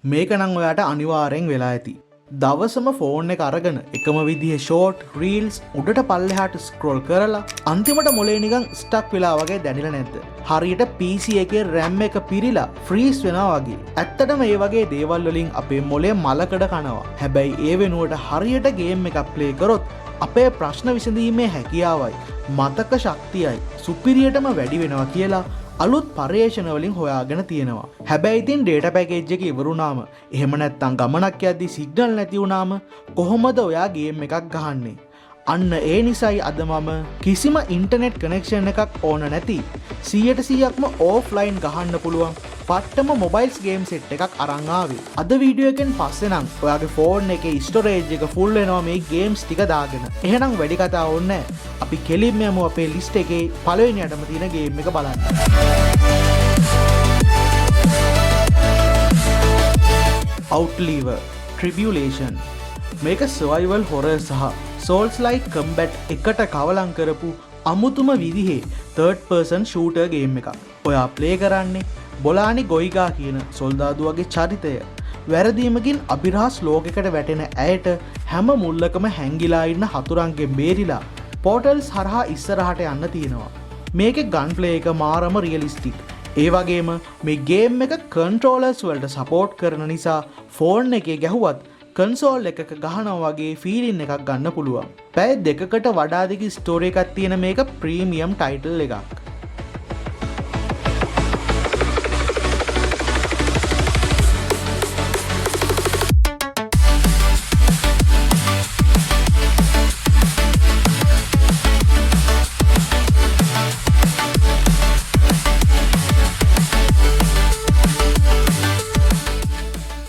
මේක නම් ඔයාට අනිවාර්යෙන් වෙලා ඇති. දවසම ෆෝන් එක අරගෙන එකම විදිහේ ෂෝට් රීල්ස් උඩට පල්ලෙහාට ස්ක්‍රෝල් කරලා අන්තිමට මොලේ නිකන් ස්ටක් වෙලා වගේ දැනෙලා නැද්ද? හරියට PC එකේ RAM එක පිරීලා ෆ්‍රීස් වෙනවා වගේ. ඇත්තටම මේ වගේ දේවල් වලින් අපේ මොලේ මලකඩ කනවා. හැබැයි ඒ වෙනුවට හරියට ගේම් එකක් ප්ලේ කරොත් අපේ ප්‍රශ්න විසඳීමේ හැකියාවයි මතක ශක්තියයි සුපිරියටම වැඩි වෙනවා කියලා අලුත් පර්යේෂණ වලින් හොයාගෙන තියෙනවා. හැබැයි ඉතින් data package එක ඉවරුනාම එහෙම නැත්නම් ගමනක් යද්දි සිග්නල් නැති වුනාම කොහොමද ඔයා ගේම් එකක් ගහන්නේ? අන්න ඒ නිසායි අද මම කිසිම ඉන්ටර්නෙට් කනෙක්ෂන් එකක් ඕන නැති 100%ක්ම ඕෆ්ලයින් ගහන්න පුළුවන් පට්ටම මොබයිල්ස් ගේම් සෙට් එකක් අරන් ආවේ. අද වීඩියෝ එකෙන් පස්සේ නම් ඔයාගේ ෆෝන් එකේ ස්ටෝරේජ් එක ෆුල් වෙනවා මේ ගේම්ස් ටික දාගෙන. එහෙනම් වැඩි කතා ඕනේ නැහැ. අපි කෙලින්ම යමු අපේ ලිස්ට් එකේ පළවෙනියටම තියෙන ගේම් එක බලන්න. Outliver Tribulation මේක survival horror සහ Souls like combat එකට කවලම් කරපු අමුතුම විදිහේ third person shooter game එකක්. ඔයා play කරන්නේ බොලානි ගොයිගා කියන සොල්දාදුවගේ චරිතය. වැරදීමකින් අභිරහස් ලෝකයකට වැටෙන ඇයට හැම මුල්ලකම හැංගිලා ඉන්න හතුරන්ගෙන් බේරිලා පෝටල්ස් හරහා ඉස්සරහට යන්න තියෙනවා. මේකේ ගන් ප්ලේ එක මාරම රියලිස්ටික්. ඒ වගේම මේ ගේම් එක කන්ට්‍රෝලර්ස් වලට සපෝට් කරන නිසා ෆෝන් එකේ ගැහුවත් කන්සෝල් එකක ගහනවා වගේ ෆීලින් එකක් ගන්න පුළුවන්. පැය දෙකකට වඩා දිග ස්ටෝරි එකක් තියෙන මේක ප්‍රීමියම් ටයිටල් එකක්.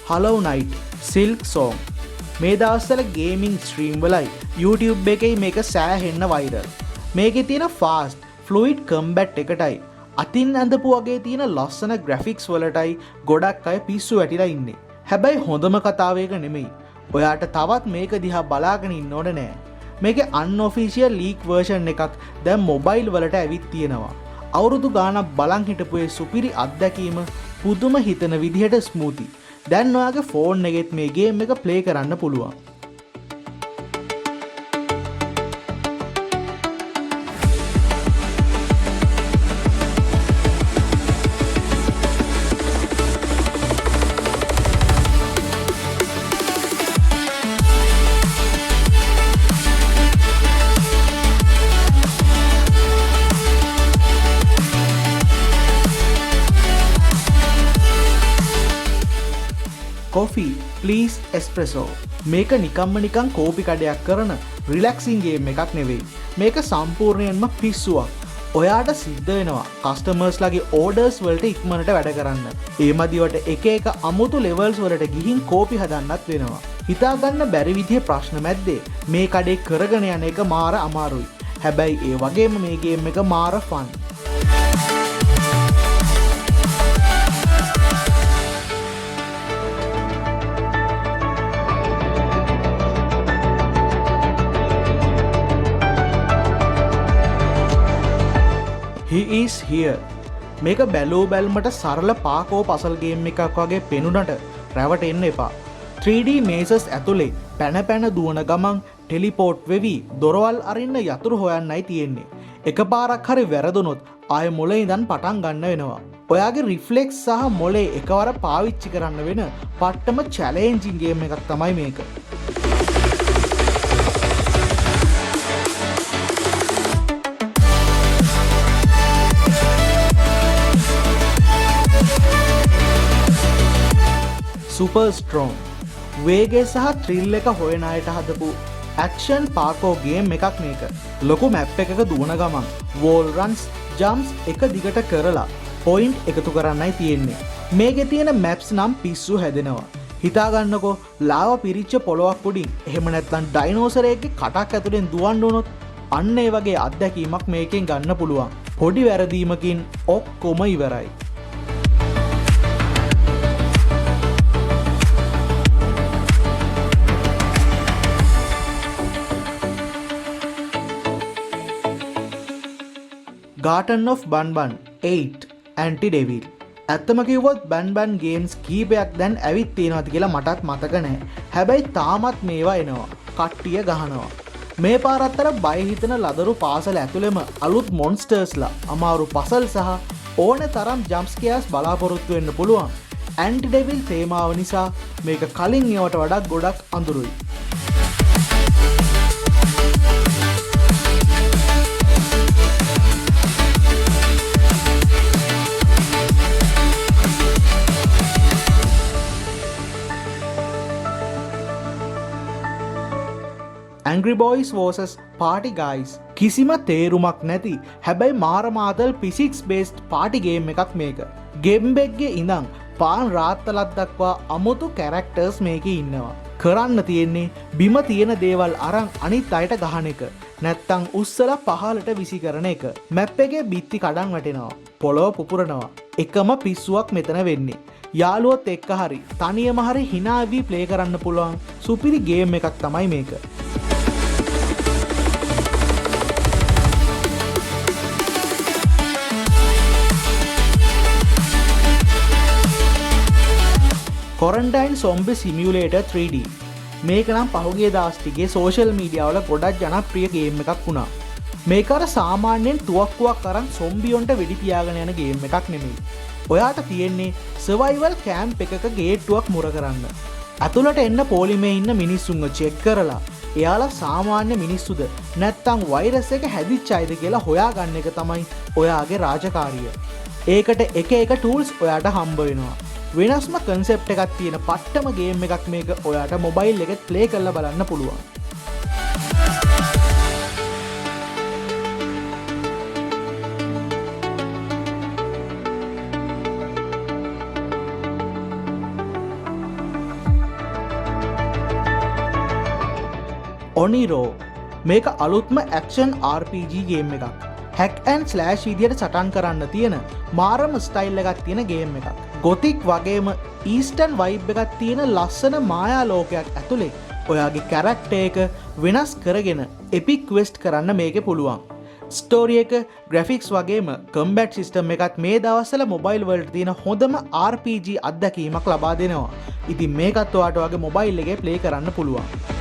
Hollow Knight Silk Song මේ දවස්වල ගේමින් ස්ට්‍රීම් වලයි YouTube එකේ මේක සෑහෙන්න වෛරල්. මේකේ තියෙන ෆාස්ට් ෆ්ලුයිඩ් කම්බැට් එකටයි අතින් ඇඳපු වගේ තියෙන ලස්සන ග්‍රැෆික්ස් වලටයි ගොඩක් අය පිස්සු වැටිලා ඉන්නේ. හැබැයි හොඳම කතාව ඒක නෙමෙයි. ඔයාට තවත් මේක දිහා බලාගෙන ඉන්න ඕනේ නෑ. මේකේ අන්ඔෆිෂියල් ලීක් වර්ෂන් එකක් දැන් මොබයිල් වලට ඇවිත් තියෙනවා. අවුරුදු ගාණක් බලන් හිටපු ඒ සුපිරි අත්දැකීම පුදුම හිතන විදිහට ස්මූති. දැන් ඔයාගේ ෆෝන් එකෙත් මේ ගේම් එක ප්ලේ කරන්න පුළුවන්. Coffee Please Espresso මේක නිකම්ම නිකන් කෝපි කඩයක් කරන රිලැක්සින් ගේම් එකක් නෙවෙයි. මේක සම්පූර්ණයෙන්ම පිස්සුවක්. ඔයාට සිද්ධ වෙනවා කස්ටමර්ස්ලාගේ ඕඩර්ස් වලට ඉක්මනට වැඩ කරන්න. ඒ මදිවට එක එක අමුතු ලෙවල්ස් වලට ගිහින් කෝපි හදන්නත් වෙනවා. හිතාගන්න බැරි විදිහේ ප්‍රශ්න මැද්දේ මේ කඩේ කරගෙන යන එක මාර අමාරුයි. හැබැයි ඒ වගේම මේ ගේම් එක මාර ෆන්. He is here මේක බැලූ බැල්මට සරල පාකෝ පසල් ගේම් එකක් වගේ පෙනුනට රැවටෙන්න එපා. 3D මේසස් ඇතුලේ පැන පැන දුවන ගමන් ටෙලිපෝට් වෙවි දොරවල් අරින්න යතුරු හොයන්නයි තියෙන්නේ. එකපාරක් හරි වැරදුනොත් ආයෙ මොලේ ඉඳන් පටන් ගන්න වෙනවා. ඔයාගේ රිෆ්ලෙක්ස් සහ මොලේ එකවර පාවිච්චි කරන්න වෙන පට්ටම චැලෙන්ජින් ගේම් එකක් තමයි මේක. Super Strong වේගය සහ ත්‍රිල් එක හොයන අයට හදපු ඇක්ෂන් පාකෝ ගේම් එකක් මේක. ලොකු මැප් එකක දුවන ගමන් වෝල් රන්ස් ජම්ප්ස් එක දිගට කරලා පොයින්ට් එකතු කරන්නයි තියෙන්නේ. මේකේ තියෙන මැප්ස් නම් පිස්සු හැදෙනවා. හිතාගන්නකෝ ලාව පිරිච්ච පොළොවක් උඩින් එහෙම නැත්නම් ඩයිනෝසරයෙක්ගේ කටක් ඇතුලෙන් දුවන්න උනොත් අන්න ඒ වගේ අත්දැකීමක් මේකෙන් ගන්න පුළුවන්. පොඩි වැරදීමකින් ඔක්කොම ඉවරයි. Garden of Banban 8 Anti-Devil ඇත්තම කිව්වොත් බන් ගේම්ස් කීපයක් දැන් ඇවිත් තියෙනවාද කියලා මටත් මතක නැහැ. හැබැයි තාමත් මේවා එනවා. කට්ටිය ගහනවා. මේ පාරත් අර බය හිතෙන ලදරු පාසල ඇතුළෙම අලුත් මොන්ස්ටර්ස්ලා අමාරු පසල් සහ ඕන තරම් ජම්ප් ස්කෙයාර්ස් බලාපොරොත්තු වෙන්න පුළුවන්. ඇන්ටි ඩෙවිල් තේමාව නිසා මේක කලින් ඒවට වඩා ගොඩක් අඳුරුයි. Angry Boys vs Party Guys කිසිම තේරුමක් නැති හැබැයි මාරමාතල් physics based party game එකක් මේක. ගෙම්බෙක්ගේ ඉඳන් පාන් රාත්තලක් දක්වා අමුතු කැරක්ටර්ස් මේකේ ඉන්නවා. කරන්න තියෙන්නේ බිම තියෙන දේවල් අරන් අනිත් අයට ගහන එක. නැත්තම් උස්සලා පහලට විසි කරන එක. මැප් එකේ බිත්ති කඩන් වැටෙනවා. පොළොව පුපුරනවා. එකම පිස්සුවක් මෙතන වෙන්නේ. යාළුවොත් එක්ක හරි තනියම හරි hina වී ප්ලේ කරන්න පුළුවන් සුපිරි ගේම් එකක් තමයි මේක. කොරන්ටයින් සොම්බි සිමියුලේටර් 3D මේක නම් පහුගිය දවස් ටිකේ සෝෂල් මීඩියා වල ගොඩක් ජනප්‍රිය ගේම් එකක් වුණා. මේක අර සාමාන්‍යයෙන් තුවක්කුවක් අරන් සොම්බියොන්ට වෙඩි තියාගෙන යන ගේම් එකක් නෙමෙයි. ඔයාට තියෙන්නේ සර්වයිවල් කැම්ප් එකක ගේට්ටුවක් මුර කරන්න. අතුලට එන්න පොලිමේ ඉන්න මිනිස්සුන්ව චෙක් කරලා එයාලා සාමාන්‍ය මිනිස්සුද නැත්නම් වෛරස් එක හැදිච්ච අයද කියලා හොයාගන්න එක තමයි ඔයාගේ රාජකාරිය. ඒකට එක එක ටූල්ස් ඔයාට හම්බ වෙනවා. වෙනස්ම කන්සෙප්ට් එකක් තියෙන පට්ටම ගේම් එකක් මේක. ඔයාට මොබයිල් එකෙත් ප්ලේ කරලා බලන්න පුළුවන්. ඔනිරෝ මේක අලුත්ම ඇක්ෂන් RPG ගේම් එකක්. හැක් ඇන්ඩ් ස්ලෑෂ් විදියට සටන් කරන්න තියෙන මාරම ස්ටයිල් එකක් තියෙන ගේම් එකක්. ගොතික් වගේම ඊස්ටර්න් වයිබ් එකක් තියෙන ලස්සන මායා ලෝකයක් ඇතුලේ ඔයාගේ කැරක්ටර් එක වෙනස් කරගෙන එපික් ක්වෙස්ට් කරන්න මේකේ පුළුවන්. ස්ටෝරි එක, ග්‍රැෆික්ස් වගේම කම්බැට් සිස්ටම් එකත් මේ දවස්වල මොබයිල් වලට තියෙන හොඳම RPG අත්දැකීමක් ලබා දෙනවා. ඉතින් මේකත් ඔයාට ඔයාගේ මොබයිල් එකේ ප්ලේ කරන්න පුළුවන්.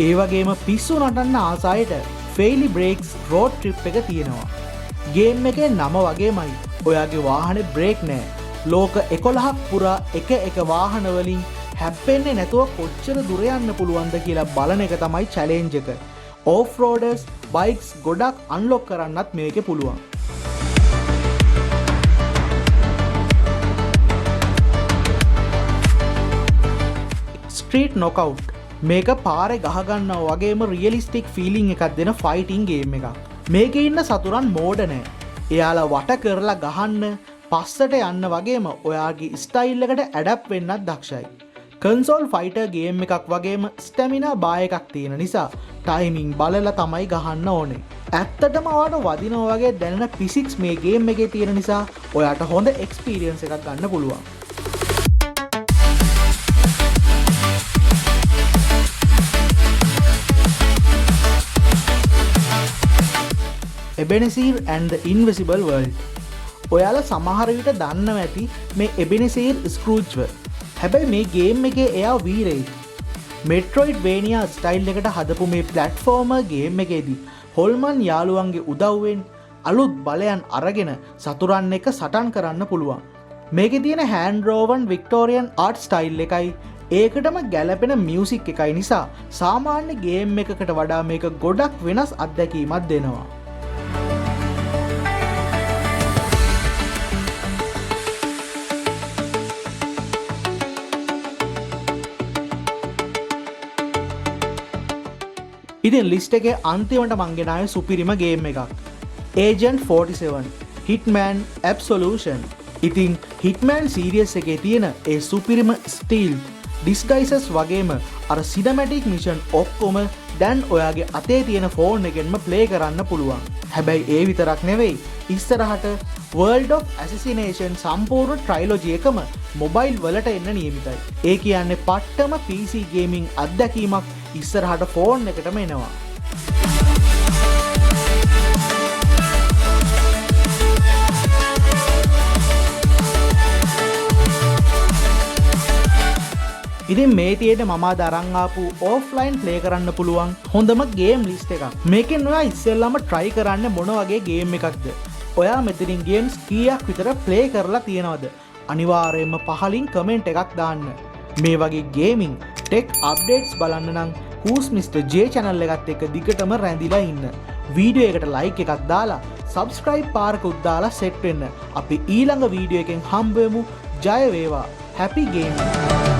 ඒ වගේම පිස්සු නටන්න ආසායට ෆෙයිලි බ්‍රේක්ස් රෝඩ් ට්‍රිප් එක තියෙනවා. ගේම් එකේ නම වගේමයි ඔයාගේ වාහනේ බ්‍රේක් නෑ. ලෝක 11ක් පුරා එක වාහන වලින් හැප්පෙන්නේ නැතුව කොච්චර දුර යන්න පුළුවන්ද කියලා බලන එක තමයි චැලෙන්ජ් එක. ඕෆ් රෝඩර්ස් බයික්ස් ගොඩක් අන්ලොක් කරන්නත් මේකේ පුළුවන්. ස්ට්‍රීට් නොකවුට් මේක පාරේ ගහගන්නවා වගේම රියලිස්ටික් ෆීලිං එකක් දෙන ෆයිටිං ගේම් එකක්. මේකේ ඉන්න සතුරන් මෝඩ නෑ. එයාලා වට කරලා ගහන්න, පස්සට යන්න වගේම ඔයාගේ ස්ටයිල් එකට ඇඩප් වෙන්නත් දක්ෂයි. කන්සෝල් ෆයිටර් ගේම් එකක් වගේම ස්ටැමිනා බාය එකක් තියෙන නිසා ටයිමිංగ్ බලලා තමයි ගහන්න ඕනේ. ඇත්තටම ඔයාට වදිනවා වගේ දැනෙන ෆිසික්ස් මේ ගේම් එකේ තියෙන නිසා ඔයාට හොඳ එක්ස්පීරියන්ස් එකක් ගන්න පුළුවන්. එබෙනසීර් and the Invisible World. ඔයාලා සමහර විට දන්නව ඇති මේ එබෙනසීර් ස්ක්‍රූජ්ව. හැබැයි මේ ගේම් එකේ එයා වීරයෙක්. මෙට්‍රොයිඩ්වේනියා ස්ටයිල් එකට හදපු මේ ප්ලැට්ෆෝමර් ගේම් එකේදී හොල්මන් යාළුවන්ගේ උදව්වෙන් අලුත් බලයන් අරගෙන සතුරන් එක්ක සටන් කරන්න පුළුවන්. මේකේ තියෙන හෑන්ඩ් රෝවන් වික්ටෝරියන් ආර්ට් ස්ටයිල් එකයි ඒකටම ගැලපෙන මියුසික් එකයි නිසා සාමාන්‍ය ගේම් එකකට වඩා මේක ගොඩක් වෙනස් අත්දැකීමක් දෙනවා. ඉතින් ලිස්ට් එකේ අන්තිමට මං ගෙනාවේ සුපිරිම ගේම් එකක්. Agent 47 Hitman Absolution. ඉතින් Hitman සීරියස් එකේ තියෙන ඒ සුපිරිම ස්ටීල්, ඩිස්ගයිසස් වගේම අර සිනමැටික් මිෂන් ඔක්කොම දැන් ඔයාගේ අතේ තියෙන ෆෝන් එකෙන්ම ප්ලේ කරන්න පුළුවන්. හැබැයි ඒ විතරක් නෙවෙයි, ඉස්සරහට World of Assassination සම්පූර්ණ ට්‍රයිලොජි එකම මොබයිල් වලට එන්න නියමිතයි. ඒ කියන්නේ පට්ටම PC ගේමින් අත්දැකීමක් ඉස්සරහට ෆෝන් එකටම එනවා. ඉතින් මේ තියෙන මම දරන් ආපු ඔෆ්ලයින් ප්ලේ කරන්න පුළුවන් හොඳම ගේම් ලිස්ට් එකක්. මේකෙන් ඔයා ඉස්සෙල්ලාම try කරන්න මොන වගේ ගේම් එකක්ද? ඔයා මෙතනින් ගේම්ස් කීයක් විතර ප්ලේ කරලා තියෙනවද? අනිවාර්යයෙන්ම පහලින් කමෙන්ට් එකක් දාන්න. මේ වගේ ගේමින් ටෙක් අප්ඩේට්ස් බලන්න නම් Who's Mr. J channel එකත් එක්ක දිගටම රැඳිලා ඉන්න. වීඩියෝ එකට like එකක් දාලා subscribe පාරකුත් දාලා set වෙන්න. අපි ඊළඟ වීඩියෝ එකෙන් හම්බ වෙමු. ජය වේවා. Happy gaming.